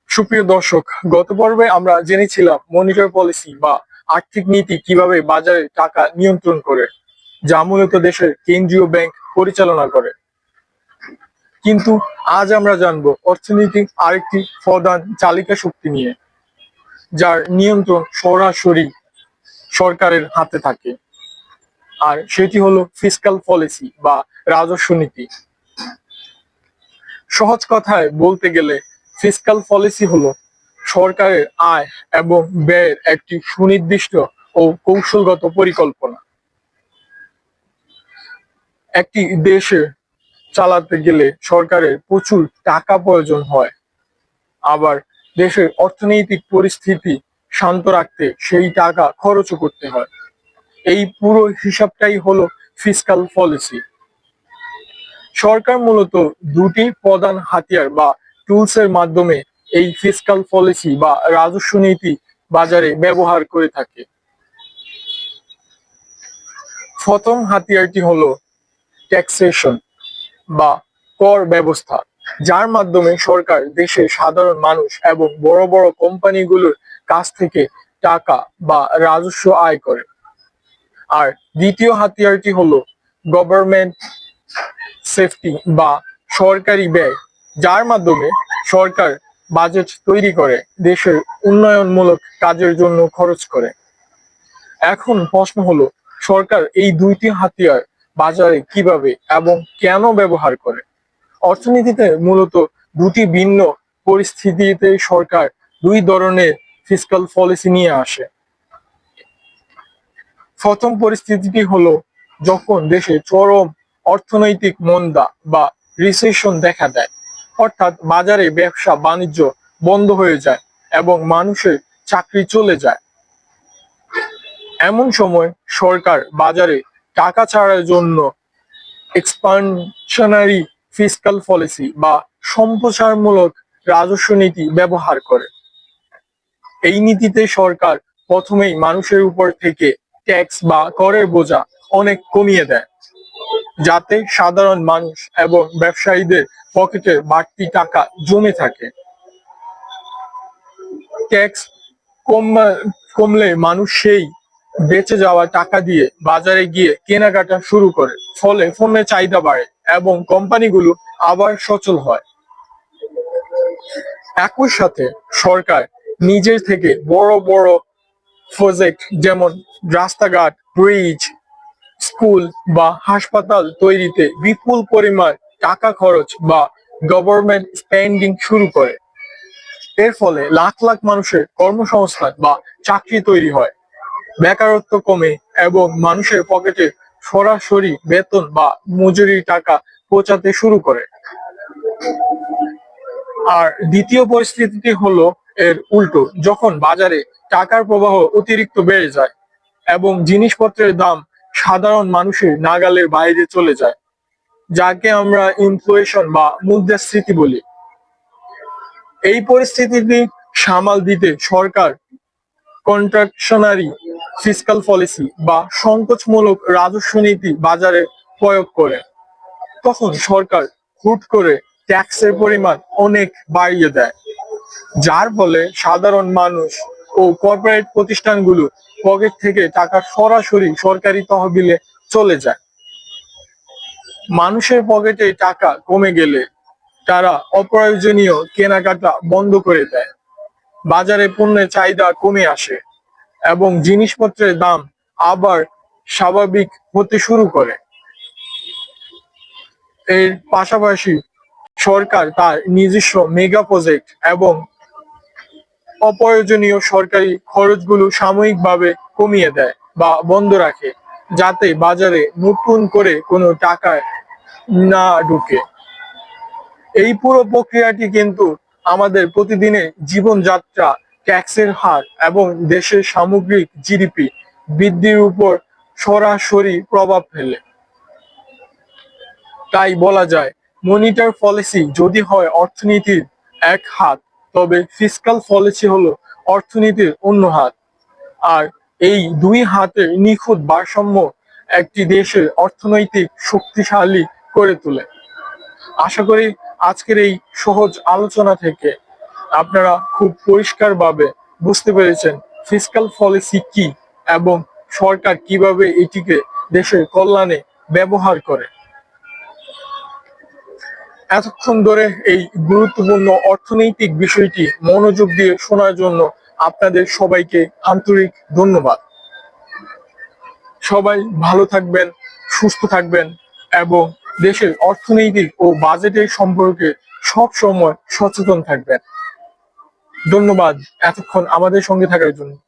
সুপ্রিয় দর্শক, গত পর্বে আমরা জেনেছিলাম মনিটরি পলিসি বা আর্থিক নীতি কিভাবে বাজারে টাকা নিয়ন্ত্রণ করে, যা মূলত দেশের কেন্দ্রীয় ব্যাংক পরিচালনা করে। কিন্তু আজ আমরা জানবো অর্থনীতির আরেকটি প্রধান চালিকা শক্তি নিয়ে, যার নিয়ন্ত্রণ সরাসরি সরকারের হাতে থাকে, আর সেটি হলো ফিসক্যাল পলিসি বা রাজস্ব নীতি। সহজ কথায় বলতে গেলে ফিসক্যাল পলিসি হলো সরকারের আয় এবং ব্যয়ের একটি সুনির্দিষ্ট ও কৌশলগত পরিকল্পনা। একটি দেশে চালাতে গেলে সরকারের প্রচুর টাকা প্রয়োজন হয়, আবার দেশের অর্থনৈতিক পরিস্থিতি শান্ত রাখতে সেই টাকা খরচও করতে হয়। এই পুরো হিসাবটাই হলো ফিসক্যাল পলিসি। সরকার মূলত দুটি প্রধান হাতিয়ার বা টুলস এর মাধ্যমে এই ফিসক্যাল পলিসি বা রাজস্ব নীতি বাজারে ব্যবহার করে থাকে। প্রথম হাতিয়ারটি হলো ট্যাক্সেশন বা কর ব্যবস্থা, যার মাধ্যমে সরকার দেশের সাধারণ মানুষ এবং বড় বড় কোম্পানিগুলোর কাছ থেকে টাকা বা রাজস্ব আয় করে। আর দ্বিতীয় হাতিয়ারটি হলো গভর্নমেন্ট সেফটি বা সরকারি ব্যয়, যার মাধ্যমে সরকার বাজেট তৈরি করে দেশের উন্নয়নমূলক কাজের জন্য খরচ করে। এখন প্রশ্ন হলো, সরকার এই দুইটি হাতিয়ার বাজারে কিভাবে এবং কেন ব্যবহার করে? অর্থনীতিতে মূলত দুটি ভিন্ন পরিস্থিতিতে সরকার দুই ধরনের ফিসক্যাল পলিসি নিয়ে আসে। প্রথম পরিস্থিতিটি হলো যখন দেশে চরম অর্থনৈতিক মন্দা বা রিসেশন দেখা দেয়, অর্থাৎ বাজারে ব্যবসা বাণিজ্য বন্ধ হয়ে যায় এবং মানুষের চাকরি চলে যায়। এমন সময় সরকার বাজারে টাকা ছাড়ার জন্য এক্সপানশনারি ফিসক্যাল পলিসি বা সম্প্রসারমূলক রাজস্ব নীতি ব্যবহার করে। এই নীতিতে সরকার প্রথমেই মানুষের উপর থেকে ট্যাক্স বা করের বোঝা অনেক কমিয়ে দেয়, যাতে সাধারণ মানুষ এবং ব্যবসায়ীদের পকেটে বাড়তি টাকা জমে থাকে। ট্যাক্স কমলে মানুষ সেই বেঁচে যাওয়া টাকা দিয়ে বাজারে গিয়ে কেনাকাটা শুরু করে, ফলে পণ্যের চাহিদা বাড়ে এবং কোম্পানিগুলো আবার সচল হয়। একই সাথে সরকার নিজের থেকে বড় বড় প্রজেক্ট যেমন রাস্তাঘাট, ব্রিজ, স্কুল বা হাসপাতাল তৈরিতে বিপুল পরিমাণ টাকা খরচ বা গভর্নমেন্ট স্পেন্ডিং শুরু করে। এর ফলে লাখ লাখ মানুষের কর্মসংস্থান বা চাকরি তৈরি হয়, বেকারত্ব কমে এবং মানুষের পকেটে সরাসরি বেতন বা মজুরির টাকা পৌঁছাতে শুরু করে। আর দ্বিতীয় পরিস্থিতিটি হলো এর উল্টো, যখন বাজারে টাকার প্রবাহ অতিরিক্ত বেড়ে যায় এবং জিনিসপত্রের দাম সাধারণ মানুষের নাগালের বাইরে চলে যায়, যাকে আমরা ইনফ্লেশন বা মুদ্রাস্ফীতি বলি। এই পরিস্থিতিটি সামাল দিতে সরকার কন্ট্রাকশনারি ফিসক্যাল পলিসি বা সংকোচমূলক রাজস্ব নীতি বাজারে প্রয়োগ করে। তখন সরকার হুট করে ট্যাক্সের পরিমাণ অনেক বাড়িয়ে দেয়, যার ফলে সাধারণ মানুষ ও কর্পোরেট প্রতিষ্ঠানগুলো পকেট থেকে টাকা সরাসরি সরকারি তহবিলে চলে যায়। মানুষের পকেটে টাকা কমে গেলে তারা অপ্রয়োজনীয় কেনাকাটা বন্ধ করে দেয়, বাজারে পণ্যের চাহিদা কমে আসে এবং জিনিসপত্রের দাম আবার স্বাভাবিক হতে শুরু করে। এর পাশাপাশি সরকার তার নিজস্ব মেগা প্রজেক্ট এবং অপ্রয়োজনীয় সরকারি খরচগুলো সাময়িকভাবে কমিয়ে দেয় বা বন্ধ রাখে, যাতে বাজারে নতুন করে কোনো টাকা না ঢুকে। এই পুরো প্রক্রিয়াটি কিন্তু আমাদের প্রতিদিনের জীবনযাত্রা, ট্যাক্সের হার এবং দেশের সামগ্রিক জিডিপি বৃদ্ধির উপর সরাসরি প্রভাব ফেলে। তাই বলা যায়, মনিটারি পলিসি যদি হয় অর্থনীতির এক হাত, তবে ফিসক্যাল পলিসি হলো অর্থনীতির অন্য হাত। আর এই দুই হাতের নিখুঁত ভারসাম্য একটি দেশের অর্থনৈতিক শক্তিশালী করে তোলে। আশা করি আজকের এই সহজ আলোচনা থেকে আপনারা খুব পরিষ্কারভাবে বুঝতে পেরেছেন ফিসক্যাল পলিসি কি এবং সরকার কিভাবে এটিকে দেশের কল্যাণে ব্যবহার করে। এতক্ষণ ধরে এই গুরুত্বপূর্ণ অর্থনৈতিক বিষয়টি মনোযোগ দিয়ে শোনার জন্য আপনাদের সবাইকে আন্তরিক ধন্যবাদ। সবাই ভালো থাকবেন, সুস্থ থাকবেন এবং দেশের অর্থনৈতিক ও বাজেটের সম্পর্কে সব সময় সচেতন থাকবেন। ধন্যবাদ এতক্ষণ আমাদের সঙ্গে থাকার জন্য।